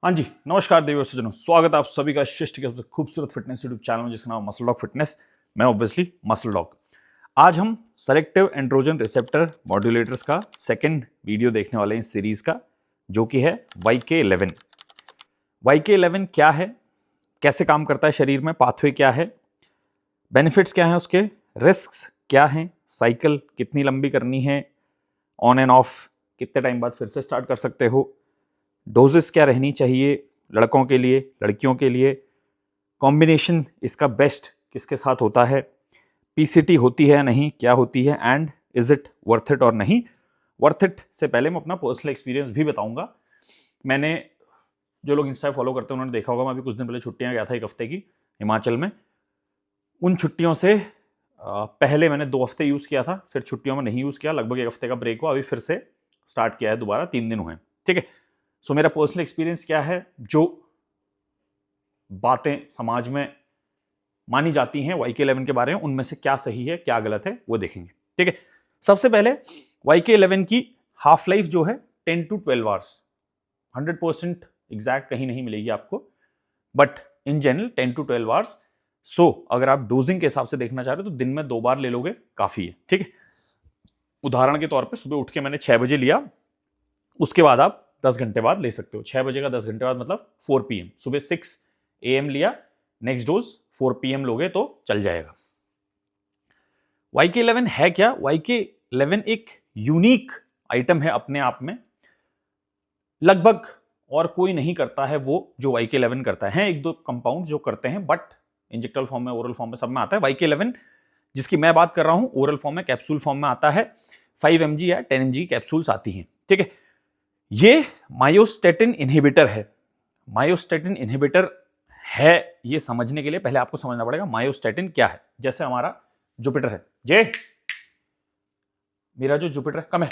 हाँ जी, नमस्कार देवी और सज्जनों, स्वागत है आप सभी का शिष्ट के खूबसूरत फिटनेस यूट्यूब चैनल में जिसका नाम मसल डॉग फिटनेस। मैं ऑब्वियसली मसल डॉग। आज हम सेलेक्टिव एंड्रोजन रिसेप्टर मॉड्यूलेटर्स का सेकंड वीडियो देखने वाले हैं इस सीरीज का, जो कि है YK11। YK11 क्या है, कैसे काम करता है शरीर में, पाथवे क्या है, बेनिफिट्स क्या हैं उसके, रिस्क्स क्या हैं, साइकिल कितनी लंबी करनी है, ऑन एंड ऑफ कितने टाइम बाद फिर से स्टार्ट कर सकते हो, डोजेस क्या रहनी चाहिए लड़कों के लिए, लड़कियों के लिए, कॉम्बिनेशन इसका बेस्ट किसके साथ होता है, पीसीटी होती है या नहीं, क्या होती है, and is it worth it और नहीं वर्थ इट। से पहले मैं अपना पर्सनल एक्सपीरियंस भी बताऊंगा। मैंने, जो लोग इंस्टा फॉलो करते हैं उन्होंने देखा होगा, मैं अभी कुछ दिन पहले छुट्टियां गया था, एक हफ्ते की हिमाचल में। उन छुट्टियों से पहले मैंने 2 हफ्ते यूज़ किया था, फिर छुट्टियों में नहीं यूज़ किया, लगभग 1 हफ्ते का ब्रेक हुआ, अभी फिर से स्टार्ट किया है दोबारा, 3 दिन हुए। ठीक है, सो मेरा पर्सनल एक्सपीरियंस क्या है, जो बातें समाज में मानी जाती हैं YK11 के बारे में, उनमें से क्या सही है क्या गलत है वो देखेंगे। ठीक है, सबसे पहले YK11 की हाफ लाइफ जो है 10 to 12 आवर्स, 100% एग्जैक्ट कहीं नहीं मिलेगी आपको, but in general 10 to 12 hours. So अगर आप डोजिंग के हिसाब से देखना चाह रहे हो तो दिन में 2 बार ले लोगे काफी है। ठीक है, उदाहरण के तौर पे सुबह उठ के मैंने 6 बजे लिया, उसके बाद आप 10 घंटे बाद ले सकते हो। 6 बजे का 10 घंटे बाद मतलब 4 PM, सुबह 6 AM लिया, नेक्स्ट डोज 4 PM लोगे तो चल जाएगा। YK11 है क्या? YK11 एक यूनिक आइटम है अपने आप में, लगभग और कोई नहीं करता है वो जो YK11 करता है। एक दो कंपाउंड जो करते हैं, बट इंजेक्टल फॉर्म में, ओरल फॉर्म में, सब में आता है। YK11 जिसकी मैं बात कर रहा हूं, ओरल फॉर्म में, कैप्सूल फॉर्म में आता है। 5 mg या 10 mg कैप्सूल्स आती हैं। ठीक है, ये मायोस्टेटिन इनहिबिटर है। मायोस्टेटिन इनहिबिटर है, ये समझने के लिए पहले आपको समझना पड़ेगा मायोस्टेटिन क्या है। जैसे हमारा जुपिटर है, जे मेरा जो जुपिटर है, कम है,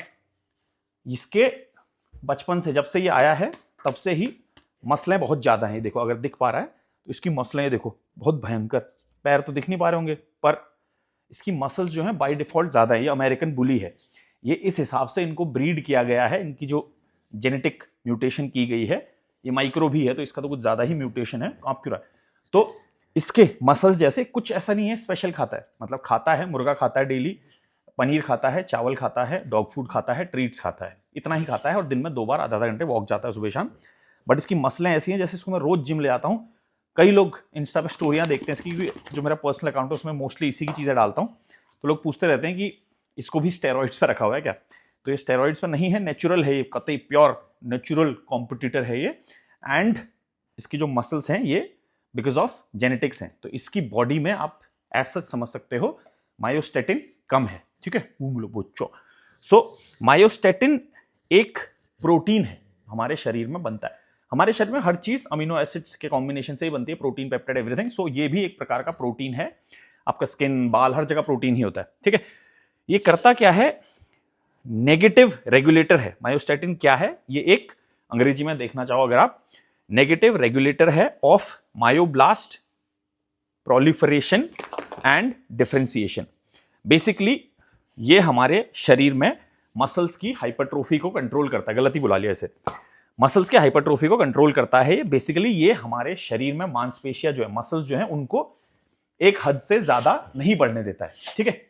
इसके बचपन से, जब से ये आया है तब से ही मसलें बहुत ज्यादा हैं। देखो, अगर दिख पा रहा है तो इसकी मसलें देखो बहुत भयंकर। पैर तो दिख नहीं पा रहे होंगे, पर इसकी मसल्स जो है बाय डिफॉल्ट ज्यादा है। ये अमेरिकन बुली है, ये इस हिसाब से इनको ब्रीड किया गया है, इनकी जो जेनेटिक म्यूटेशन की गई है। ये माइक्रो भी है तो इसका तो कुछ ज्यादा ही म्यूटेशन है, आप क्यों रहा है। तो इसके मसल्स जैसे कुछ ऐसा नहीं है स्पेशल खाता है, मतलब खाता है, मुर्गा खाता है डेली, पनीर खाता है, चावल खाता है, डॉग फूड खाता है, ट्रीट्स खाता है, इतना ही खाता है, और दिन में 2 बार आधा घंटे वॉक जाता है सुबह शाम। बट इसकी मसलें ऐसी हैं, जैसे इसको मैं रोज जिम ले आता हूँ। कई लोग इंस्टा पे स्टोरियां देखते हैं इसकी, जो मेरा पर्सनल अकाउंट है उसमें मोस्टली इसी की चीजें डालता हूँ, तो लोग पूछते रहते हैं कि इसको भी स्टेरॉइड्स पे रखा हुआ है क्या। तो ये स्टेरॉइड्स पर नहीं है, नेचुरल है ये, कतई प्योर नेचुरल कॉम्पिटिटर है ये। एंड इसकी जो मसल्स हैं ये बिकॉज ऑफ जेनेटिक्स हैं, तो इसकी बॉडी में आप ऐसा समझ सकते हो मायोस्टेटिन कम है। ठीक है, बच्चों, सो मायोस्टेटिन एक प्रोटीन है, हमारे शरीर में बनता है। हमारे शरीर में हर चीज अमीनो एसिड्स के कॉम्बिनेशन से ही बनती है, प्रोटीन, पेप्टाइड, एवरीथिंग। सो ये भी एक प्रकार का प्रोटीन है। आपका स्किन, बाल, हर जगह प्रोटीन ही होता है। ठीक है, ये करता क्या है, नेगेटिव रेगुलेटर है। मायोस्टेटिन क्या है, ये एक, अंग्रेजी में देखना चाहो अगर आप, नेगेटिव रेगुलेटर है of myoblast proliferation and differentiation. Basically ये हमारे शरीर में मसल्स की हाइपरट्रोफी को कंट्रोल करता है। गलत ही बुला लिया इसे, मसल्स के हाइपरट्रोफी को कंट्रोल करता है ये। बेसिकली ये हमारे शरीर में मांसपेशियां जो है, मसल्स जो है, उनको एक हद से ज्यादा नहीं बढ़ने देता है। ठीक है,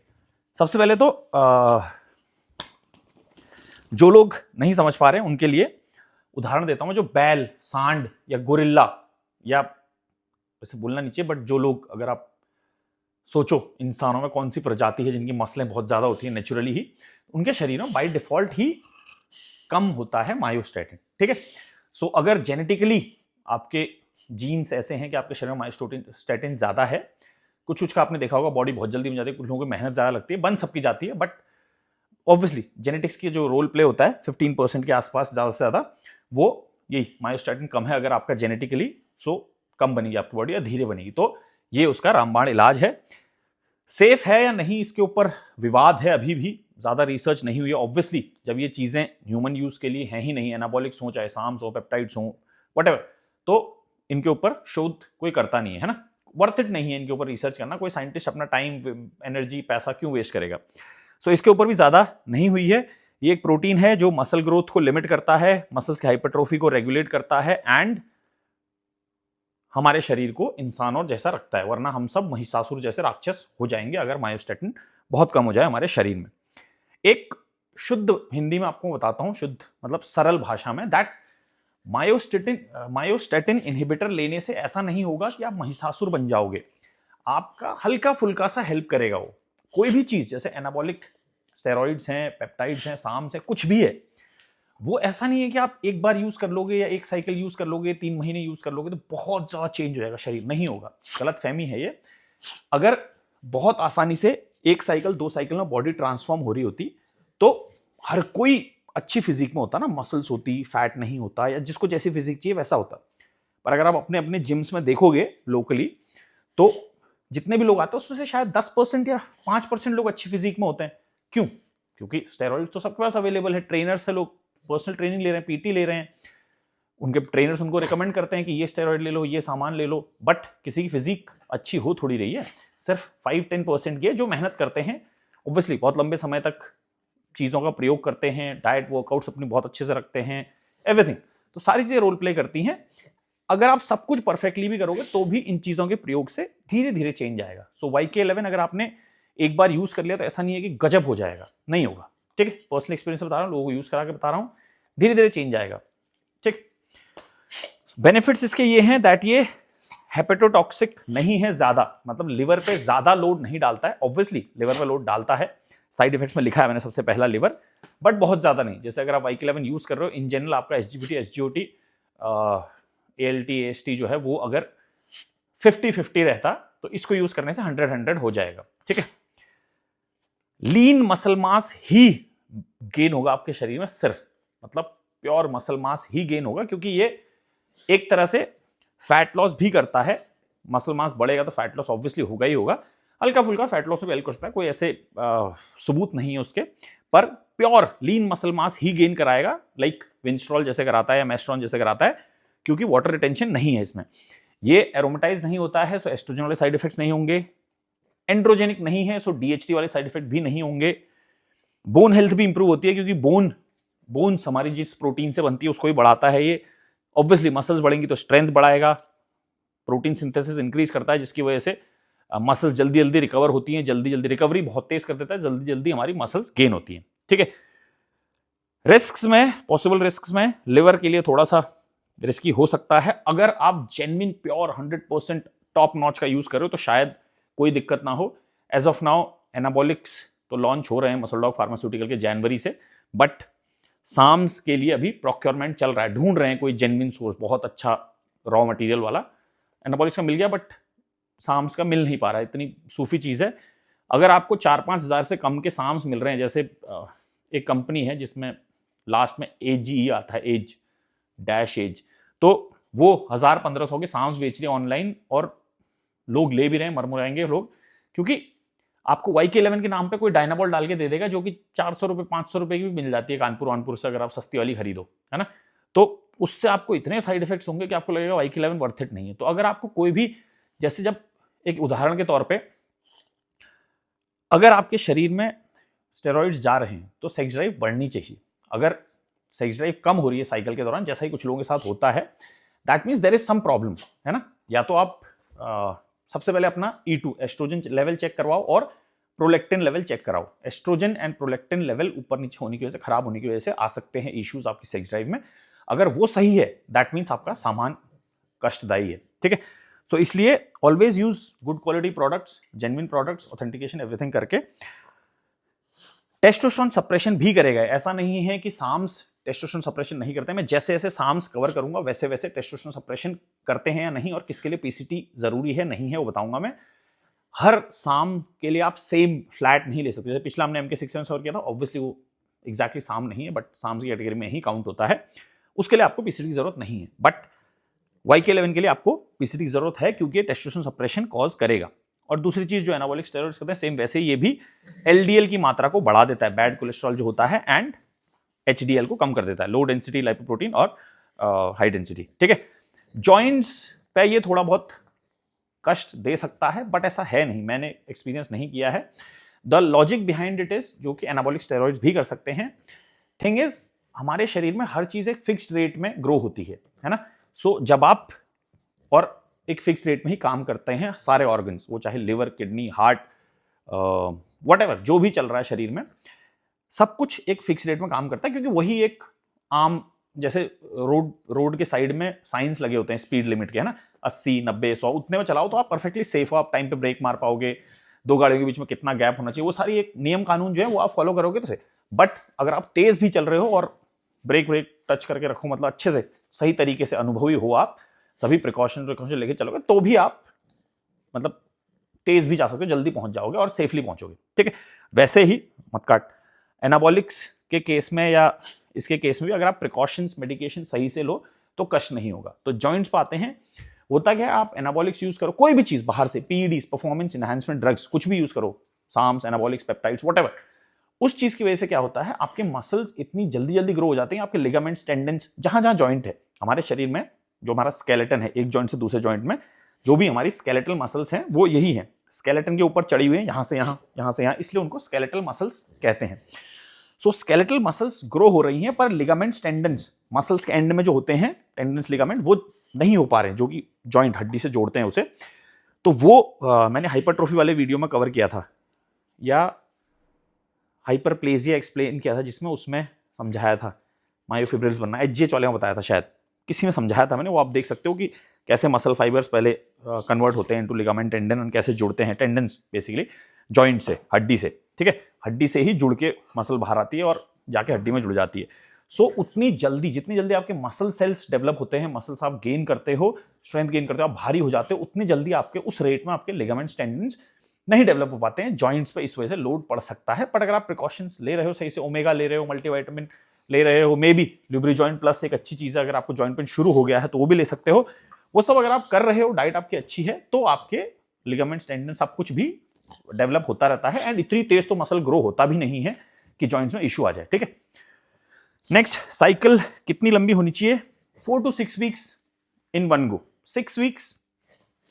सबसे पहले तो जो लोग नहीं समझ पा रहे हैं उनके लिए उदाहरण देता हूं। जो बैल, सांड या गोरिल्ला, या वैसे बोलना नीचे, बट जो लोग, अगर आप सोचो इंसानों में कौन सी प्रजाति है जिनकी मसलें बहुत ज्यादा होती है नेचुरली ही, उनके शरीर में बाय डिफॉल्ट ही कम होता है मायोस्टेटिन। ठीक है, सो अगर जेनेटिकली आपके जीन्स ऐसे हैं कि आपके शरीर में मायोस्टेटिन ज्यादा है, कुछ का आपने देखा होगा बॉडी बहुत जल्दी बन जाती है, कुछ लोगों की मेहनत ज्यादा लगती है, बन सबकी जाती है, बट ऑब्वियसली जेनेटिक्स की जो रोल प्ले होता है 15% के आसपास ज्यादा से ज्यादा, वो यही मायोस्टेटिन कम है अगर आपका जेनेटिकली, सो कम बनेगी आपकी बॉडी या धीरे बनेगी। तो ये उसका रामबाण इलाज है। सेफ है या नहीं, इसके ऊपर विवाद है, अभी भी ज्यादा रिसर्च नहीं हुई है। ऑब्वियसली जब ये चीजें ह्यूमन यूज के लिए हैं ही नहीं, एनाबॉलिक्स हो, चाहे साम्स हो, पेप्टाइड्स हो, व्हाटएवर, तो इनके ऊपर शोध कोई करता नहीं है ना, वर्थ इट नहीं है इनके ऊपर रिसर्च करना। कोई साइंटिस्ट अपना टाइम, एनर्जी, पैसा क्यों वेस्ट करेगा। सो इसके ऊपर भी ज्यादा नहीं हुई है। ये एक प्रोटीन है जो मसल ग्रोथ को लिमिट करता है, मसल्स की हाइपरट्रोफी को रेगुलेट करता है एंड हमारे शरीर को इंसान और जैसा रखता है, वरना हम सब महिषासुर जैसे राक्षस हो जाएंगे अगर मायोस्टेटिन बहुत कम हो जाए हमारे शरीर में। एक शुद्ध हिंदी में आपको बताता हूं, शुद्ध मतलब सरल भाषा में, दैट मायोस्टेटिन इनहिबिटर लेने से ऐसा नहीं होगा कि आप महिषासुर बन जाओगे। आपका हल्का फुल्का सा हेल्प करेगा वो। कोई भी चीज जैसे एनाबॉलिक स्टेरॉइड्स हैं, पेप्टाइड्स हैं, साम्स हैं, कुछ भी है, वो ऐसा नहीं है कि आप एक बार यूज कर लोगे या एक साइकिल यूज कर लोगे, 3 महीने यूज कर लोगे तो बहुत ज्यादा चेंज हो जाएगा शरीर। नहीं होगा, गलत फहमी है ये। अगर बहुत आसानी से 1 साइकिल 2 साइकिल में बॉडी ट्रांसफॉर्म हो रही होती तो हर कोई अच्छी फिजिक में होता ना, मसल्स होती, फैट नहीं होता, या जिसको जैसी फिजिक चाहिए वैसा होता। पर अगर आप अपने अपने जिम्स में देखोगे लोकली तो जितने भी लोग आते हैं उसमें से शायद 10% या 5% लोग अच्छी फिजिक में होते हैं। क्यों? क्योंकि स्टेरॉइड तो सबके पास अवेलेबल है, ट्रेनर से लोग पर्सनल ट्रेनिंग ले रहे हैं, पीटी ले रहे हैं, उनके ट्रेनर्स उनको रिकमेंड करते हैं कि ये स्टेरॉइड ले लो, ये सामान ले लो। बट किसी की फिजिक अच्छी हो थोड़ी रही है, सिर्फ 5-10% की जो मेहनत करते हैं, ऑब्वियसली बहुत लंबे समय तक चीज़ों का प्रयोग करते हैं, डाइट वर्कआउट्स अपनी बहुत अच्छे से रखते हैं, एवरीथिंग। तो सारी चीज़ें रोल प्ले करती हैं। अगर आप सब कुछ परफेक्टली भी करोगे तो भी इन चीज़ों के प्रयोग से धीरे धीरे चेंज आएगा। सो YK11 अगर आपने एक बार यूज कर लिया तो ऐसा नहीं है कि गजब हो जाएगा, नहीं होगा। ठीक है, पर्सनल एक्सपीरियंस बता रहा हूँ, लोगों को यूज करा के बता रहा हूँ, धीरे धीरे चेंज आएगा। ठीक, बेनिफिट्स इसके ये हैं दैट ये हेपेटोटॉक्सिक नहीं है ज्यादा, मतलब लिवर पे ज्यादा लोड नहीं डालता है। ऑब्वियसली लिवर पे लोड डालता है, साइड इफेक्ट्स में लिखा है मैंने सबसे पहला लिवर, बट बहुत ज्यादा नहीं। जैसे अगर आप YK11 यूज कर रहे हो, इन जनरल आपका SGPT, SGOT, ALT, AST जो है वो अगर 50-50 रहता तो इसको यूज करने से 100-100 हो जाएगा। ठीक है, लीन मसल मास ही गेन होगा आपके शरीर में, सिर्फ मतलब प्योर मसल मास ही गेन होगा, क्योंकि ये एक तरह से फैट लॉस भी करता है। मसल मास बढ़ेगा तो फैट लॉस ऑब्वियसली होगा ही होगा, हल्का फुल्का फैट लॉस में भी हेल्प कर सकता है, कोई ऐसे सबूत नहीं है उसके, पर प्योर लीन मसल मास ही गेन कराएगा, लाइक विंस्ट्रॉल जैसे कराता है या मेस्ट्रॉन जैसे कराता है, क्योंकि वाटर रिटेंशन नहीं है इसमें। ये एरोमेटाइज नहीं होता है, सो एस्ट्रोजन वाले साइड इफेक्ट्स नहीं होंगे, एंड्रोजेनिक नहीं है, सो DHT वाले साइड इफेक्ट भी नहीं होंगे। बोन हेल्थ भी इंप्रूव होती है, क्योंकि बोन्स हमारी जिस प्रोटीन से बनती है उसको भी बढ़ाता है ये। ऑब्वियसली मसल्स बढ़ेंगी तो स्ट्रेंथ बढ़ाएगा, प्रोटीन सिंथेसिस इंक्रीज करता है, जिसकी वजह से मसल्स जल्दी जल्दी रिकवर होती हैं, जल्दी जल्दी रिकवरी बहुत तेज कर देता है, जल्दी जल्दी हमारी मसल्स गेन होती हैं। ठीक है, रिस्क्स में, पॉसिबल रिस्क्स में लिवर के लिए थोड़ा सा रिस्की हो सकता है। अगर आप जेन्युइन प्योर 100% टॉप नॉच का यूज कर रहे हो तो शायद कोई दिक्कत ना हो। एज ऑफ नाउ एनाबॉलिक्स तो लॉन्च हो रहे हैं मसल डॉग फार्मास्यूटिकल के जनवरी से, बट साम्स के लिए अभी प्रोक्योरमेंट चल रहा है, ढूंढ रहे हैं कोई जेन्युइन सोर्स, बहुत अच्छा रॉ मटेरियल वाला। एनाबॉलिक्स का मिल गया बट साम्स का मिल नहीं पा रहा है, इतनी सूफी चीज़ है। अगर आपको 4-5 हज़ार से कम के साम्स मिल रहे हैं, जैसे एक कंपनी है जिसमें लास्ट में AGE आता है, एज, तो वो 1000-1500 के साम्स बेच रही है ऑनलाइन, और लोग ले भी रहे हैं, मरमुराएंगे लोग, क्योंकि आपको YK11 के नाम पे कोई डायनाबॉल डाल के दे देगा जो कि 400 रुपये 500 रुपये की भी मिल जाती है कानपुर से, अगर आप सस्ती वाली खरीदो, है ना, तो उससे आपको इतने साइड इफेक्ट्स होंगे कि आपको लगेगा YK11 वर्थ इट नहीं है। तो अगर आपको कोई भी, जैसे जब एक उदाहरण के तौर पे, अगर आपके शरीर में स्टेरॉइड्स जा रहे हैं तो सेक्स ड्राइव बढ़नी चाहिए। अगर सेक्स ड्राइव कम हो रही है साइकिल के दौरान, जैसा ही कुछ लोगों के साथ होता है, that means there is some problem, है ना। या तो आप सबसे पहले अपना E2 एस्ट्रोजन लेवल चेक करवाओ और प्रोलेक्टिन लेवल चेक कराओ। एस्ट्रोजन एंड प्रोलेक्टिन लेवल ऊपर नीचे होने की वजह से, खराब होने की वजह से आ सकते हैं इश्यूज आपकी सेक्स ड्राइव में। अगर वो सही है दैट मीन्स आपका सामान कष्टदायी है। ठीक है, सो इसलिए always use good quality products, genuine products, authentication everything करके। टेस्टोस्टेरोन सप्रेशन भी करेगा, ऐसा नहीं है कि साम्स टेस्टोस्टेरोन सप्रेशन नहीं करते। मैं जैसे जैसे साम्स कवर करूंगा वैसे वैसे टेस्टोस्टेरोन सप्रेशन करते हैं या नहीं, और किसके लिए PCT जरूरी है नहीं है वो बताऊंगा मैं। हर साम के लिए आप सेम फ्लैट नहीं ले सकते। जैसे पिछला हमने MK67 कवर किया था, ऑब्वियसली वो एग्जैक्टली साम नहीं है, बट साम्स की कैटेगरी में ही काउंट होता है, उसके लिए आपको PCT की जरूरत नहीं है। बट YK11 के लिए आपको PCT की जरूरत है, क्योंकि टेस्टोस्टेरोन सप्रेशन कॉज करेगा। और दूसरी चीज जो एनाबॉलिक स्टेरॉइड्स करते हैं, सेम वैसे ये भी LDL की मात्रा को बढ़ा देता है, बैड कोलेस्ट्रॉल जो होता है, एंड HDL को कम कर देता है, लो डेंसिटी लाइपोप्रोटीन और हाई डेंसिटी। ठीक है, जॉइंट्स पे ये थोड़ा बहुत कष्ट दे सकता है, बट ऐसा है नहीं, मैंने एक्सपीरियंस नहीं किया है। The logic behind it is, जो कि एनाबॉलिक स्टेरॉइड्स भी कर सकते हैं, थिंग इज हमारे शरीर में हर चीज एक फिक्स्ड रेट में ग्रो होती है ना। सो जब आप और एक फिक्स रेट में ही काम करते हैं सारे ऑर्गन्स, वो चाहे लिवर, किडनी, हार्ट, व्हाटएवर जो भी चल रहा है शरीर में, सब कुछ एक फिक्स रेट में काम करता है, क्योंकि वही एक आम, जैसे रोड के साइड में साइंस लगे होते हैं स्पीड लिमिट के, है ना, 80, 90, 100 उतने में चलाओ तो आप परफेक्टली सेफ हो, आप टाइम पे ब्रेक मार पाओगे, दो गाड़ियों के बीच में कितना गैप होना चाहिए, वो सारी एक नियम कानून जो है वो आप फॉलो करोगे तो से। बट अगर आप तेज भी चल रहे हो और ब्रेक टच करके रखो, मतलब अच्छे से सही तरीके से अनुभवी हो, आप सभी प्रिकॉशन लेके चलोगे, तो भी आप मतलब तेज भी जा सकते हो, जल्दी पहुंच जाओगे और सेफली पहुंचोगे, ठीक है। वैसे ही मत काट, एनाबॉलिक्स के केस में या इसके केस में भी अगर आप प्रिकॉशंस मेडिकेशन सही से लो तो कष्ट नहीं होगा। तो जॉइंट्स पाते हैं, होता क्या है, आप एनाबॉलिक्स यूज करो, कोई भी चीज बाहर से, पीईडीज, परफॉर्मेंस एनहांसमेंट ड्रग्स, कुछ भी यूज करो, साम्स, एनाबॉलिक्स, पेप्टाइड्स, व्हाटएवर, उस चीज की वजह से क्या होता है, आपके मसल्स इतनी जल्दी जल्दी ग्रो हो जाते हैं, आपके लिगामेंट्स, टेंडन्स, जहां जहां जॉइंट है हमारे शरीर में, जो हमारा स्केलेटन है एक जॉइंट से दूसरे जॉइंट में, जो भी हमारी स्केलेटल मसल्स हैं वो यही है, स्केलेटन के ऊपर चढ़ी हुई है, यहां से यहां, यहां से यहां, इसलिए उनको स्केलेटल मसल्स कहते हैं। सो स्केलेटल मसल्स ग्रो हो रही हैं, पर लिगामेंट्स, टेंडन्स, मसल्स के एंड में जो होते हैं टेंडन्स, लिगामेंट, वो नहीं हो पा रहे हैं, जो कि जॉइंट हड्डी से जोड़ते हैं उसे। तो वो मैंने हाइपरट्रोफी वाले वीडियो में कवर किया था, या हाइपरप्लेजिया एक्सप्लेन किया था, जिसमें उसमें समझाया था मायोफिब्रिल्स बनना, एचजीएच वाले में बताया था, शायद किसी में समझाया था मैंने, वो आप देख सकते हो कि कैसे मसल फाइबर्स पहले कन्वर्ट होते हैं इनटू लिगामेंट, टेंडन, और कैसे जुड़ते हैं टेंडन्स बेसिकली जॉइंट से, हड्डी से, ठीक है, हड्डी से ही जुड़ के मसल बाहर आती है और जाके हड्डी में जुड़ जाती है। सो उतनी जल्दी, जितनी जल्दी आपके मसल सेल्स डेवलप होते हैं, मसल्स आप गेन करते हो, स्ट्रेंथ गेन करते हो, आप भारी हो जाते हो, उतनी जल्दी आपके उस रेट में आपके लिगामेंट्स, टेंडन्स नहीं डेवलप हो पाते हैं जॉइंट्स पे, इस वजह से लोड पड़ सकता है। पर अगर आप प्रिकॉशंस ले रहे हो, सही से ओमेगा ले रहे हो, मल्टीविटामिन ले रहे हो, मे बी ल्यूब्रिजॉइंट प्लस एक अच्छी चीज है, अगर आपको जॉइंट पेन शुरू हो गया है तो वो भी ले सकते हो, वो सब अगर आप कर रहे हो, डाइट आपकी अच्छी है, तो आपके लिगामेंट्स, टेंडन, सब कुछ भी डेवलप होता रहता है, एंड इतनी तेज तो मसल ग्रो होता भी नहीं है कि जॉइंट्स में इश्यू आ जाए, ठीक है। नेक्स्ट, साइकिल कितनी लंबी होनी चाहिए? 4 to 6 weeks in one go, 6 weeks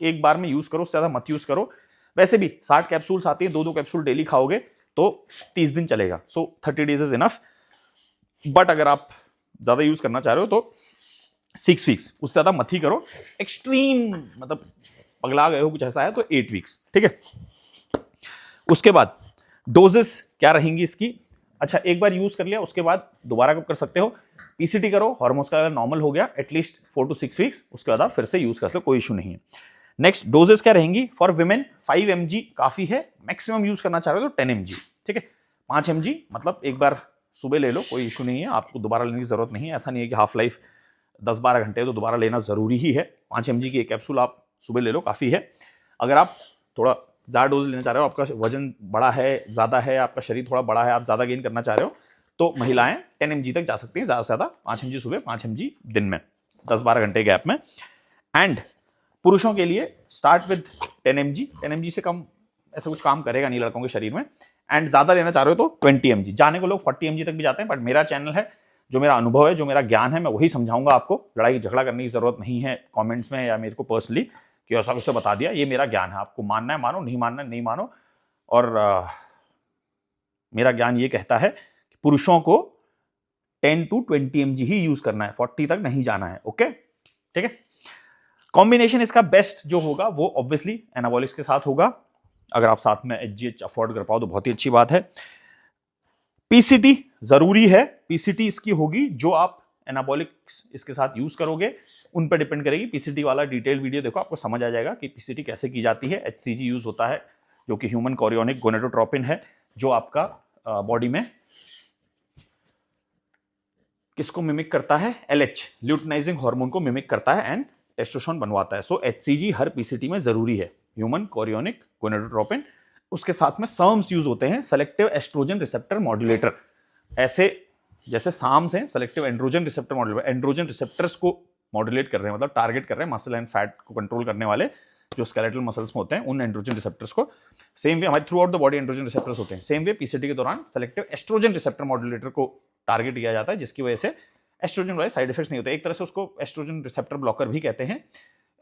एक बार में यूज करो, उससे ज्यादा मत यूज करो। वैसे भी 60 कैप्सूल्स आती है, 2-2 कैप्सूल डेली खाओगे तो 30 दिन चलेगा, सो 30 डेज इज इनफ। बट अगर आप ज्यादा यूज करना चाह रहे हो तो 6 वीक्स, उससे ज्यादा मत ही करो। एक्सट्रीम मतलब पगला गए हो कुछ ऐसा है तो 8 वीक्स, ठीक है। उसके बाद डोजेस क्या रहेंगी इसकी? अच्छा, एक बार यूज कर लिया, उसके बाद दोबारा कब कर सकते हो? पीसीटी करो, हार्मोन्स का नॉर्मल हो गया एटलीस्ट 4 to 6 वीक्स, उसके बाद आप फिर से यूज कर सकते हो, कोई इशू नहीं है। नेक्स्ट, डोजेस क्या रहेंगी? फॉर विमेन 5 mg काफी है, मैक्सिमम यूज करना चाह रहे हो तो 10 mg, ठीक है। 5 mg मतलब एक बार सुबह ले लो, कोई इशू नहीं है, आपको दोबारा लेने की जरूरत नहीं है। ऐसा नहीं है कि हाफ लाइफ 10-12 घंटे है तो दोबारा लेना जरूरी ही है। 5 mg की एक कैप्सूल आप सुबह ले लो, काफी है। अगर आप थोड़ा ज़्यादा डोज लेना चाह रहे हो, आपका वजन बड़ा है, ज़्यादा है, आपका शरीर थोड़ा बड़ा है, आप ज़्यादा गेन करना चाह रहे हो, तो महिलाएं 10 mg तक जा सकती हैं, ज़्यादा से ज़्यादा 5 mg सुबह, 5 mg दिन में, 10-12 घंटे गैप में। एंड पुरुषों के लिए स्टार्ट विद 10 mg, 10 mg से कम ऐसा कुछ काम करेगा नहीं लड़कों के शरीर में। एंड ज़्यादा लेना चाह रहे हो तो 20 mg, जाने को लोग 40 mg तक भी जाते हैं, बट मेरा चैनल है, जो मेरा अनुभव है, जो मेरा ज्ञान है, मैं वही समझाऊंगा आपको। लड़ाई झगड़ा करने की जरूरत नहीं है कमेंट्स में या मेरे को पर्सनली कि ऐसा कुछ बता दिया, ये मेरा ज्ञान है, आपको मानना है मानो, नहीं मानना है नहीं मानो। और मेरा ज्ञान ये कहता है कि पुरुषों को 10 to 20 mg ही यूज करना है, 40 तक नहीं जाना है, ओके, ठीक है। कॉम्बिनेशन इसका बेस्ट जो होगा वो ऑब्वियसली एनाबॉलिक्स के साथ होगा। अगर आप साथ में एचजीएच अफोर्ड कर पाओ तो बहुत ही अच्छी बात है। पीसीटी जरूरी है, पीसीटी इसकी होगी जो आप एनाबॉलिक्स इसके साथ यूज करोगे, उन पर डिपेंड करेगी। पीसीटी वाला डिटेल वीडियो देखो, आपको समझ आ जाएगा कि पीसीटी कैसे की जाती है। एचसीजी यूज होता है, जो कि ह्यूमन कोरियोनिक गोनेडोट्रोपिन है, जो आपका बॉडी में किसको मिमिक करता है? एलएच, ल्यूटिनाइजिंग हार्मोन को मिमिक करता है एंड टेस्टोस्टेरोन बनवाता है। सो एचसीजी हर पीसीटी में जरूरी है, ह्यूमन कोरियोनिक गोनेडोट्रोपिन। उसके साथ में सर्म्स यूज होते हैं, सेलेक्टिव एस्ट्रोजन रिसेप्टर मॉड्यूलेटर। ऐसे जैसे साम्स हैं, selective androgen receptor modulator, androgen receptors को मॉड्यूलेट कर रहे हैं, मतलब टारगेट कर रहे हैं मसल एंड फैट को कंट्रोल करने वाले जो स्केलेटल मसल्स में होते हैं, उन एंड्रोजन रिसेप्टर्स को। सेम वे हमारे through out the body androgen receptors होते हैं। सेम वे पीसीटी के दौरान सेलेक्टिव एस्ट्रोजन रिसेप्टर मॉड्यूलेटर को टारगेट किया जाता है, जिसकी वजह से एस्ट्रोजन वाले साइड इफेक्ट्स नहीं होते। एक तरह से उसको एस्ट्रोजन रिसेप्टर ब्लॉकर भी कहते हैं।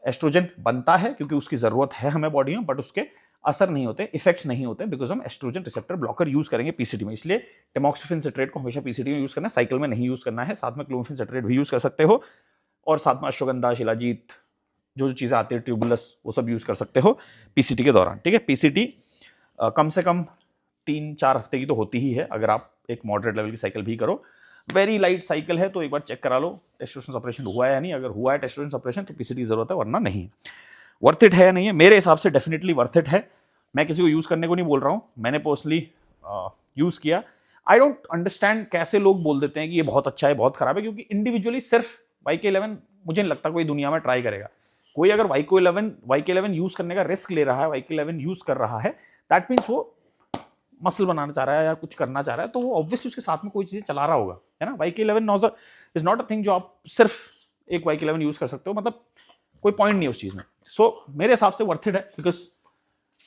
एस्ट्रोजन बनता है क्योंकि उसकी जरूरत है हमें बॉडी में, बट उसके असर नहीं होते, इफेक्ट्स नहीं होते, बिकॉज हम एस्ट्रोजन रिसेप्टर ब्लॉकर यूज करेंगे पीसीटी में। इसलिए टेमोक्सिफिन सिट्रेट को हमेशा पीसीटी में यूज करना है, साइकिल में नहीं यूज करना है। साथ में क्लोमिफेन सिट्रेट भी यूज कर सकते हो, और साथ में अश्वगंधा, शिलाजीत, जो चीजें आती है, ट्यूबुलस, वो सब यूज कर सकते हो पीसीटी के दौरान। ठीक है, पीसीटी कम से कम 3-4 हफ्ते की तो होती ही है, अगर आप एक मॉडरेट लेवल की साइकिल भी करो। वेरी लाइट साइकिल है तो एक बार चेक करा लो टेस्टोस्टेरोन सप्रेशन हुआ है या नहीं। अगर हुआ है टेस्टोस्टेरोन सप्रेशन तो पीसीटी की जरूरत है, वरना नहीं। वर्थ इट है या नहीं है? मेरे हिसाब से डेफिनेटली वर्थ इट है। मैं किसी को यूज करने को नहीं बोल रहा हूं, मैंने पर्सनली यूज किया। आई डोंट अंडरस्टैंड कैसे लोग बोल देते हैं कि ये बहुत अच्छा है, बहुत खराब है, क्योंकि इंडिविजुअली सिर्फ YK11 मुझे नहीं लगता कोई दुनिया में ट्राई करेगा। कोई अगर YK11 यूज करने का रिस्क ले रहा है, YK11 यूज कर रहा है, दैट मीन्स वो मसल बनाना चाह रहा है या कुछ करना चाह रहा है, तो वो ऑब्वियसली उसके साथ में कोई चीज़ चला रहा होगा, है ना। YK11 is not a thing जो आप सिर्फ एक YK11 यूज कर सकते हो, मतलब कोई पॉइंट नहीं है उस चीज़ में। सो मेरे हिसाब से वर्थ इट है, बिकॉज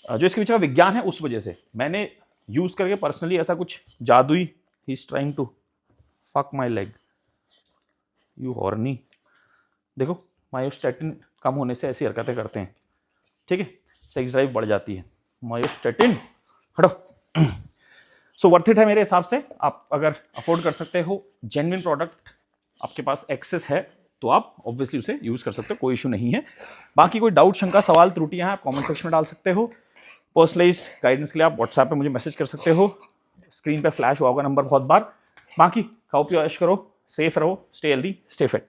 जो इसके पीछे का विज्ञान है उस वजह से मैंने यूज करके पर्सनली ऐसा कुछ जादुई, he is trying to fuck my leg, you horny. देखो, मायोस्टेटिन कम होने से ऐसी हरकतें करते हैं, ठीक है, सेक्स ड्राइव बढ़ जाती है। मायोस्टेटिन हटो। सो वर्थ इट है मेरे हिसाब से। आप अगर अफोर्ड कर सकते हो, जेन्युइन प्रोडक्ट आपके पास एक्सेस है, तो आप ऑब्वियसली उसे यूज कर सकते हो, कोई इशू नहीं है। बाकी कोई डाउट, शंका, सवाल, त्रुटियां हैं, आप कमेंट सेक्शन में डाल सकते हो। पर्सनलाइज्ड गाइडेंस के लिए आप व्हाट्सएप पे मुझे मैसेज कर सकते हो, स्क्रीन पे फ्लैश हुआ होगा नंबर बहुत बार। बाकी खाओ पियो ऐश करो, सेफ रहो, स्टे हेल्दी, स्टे फिट।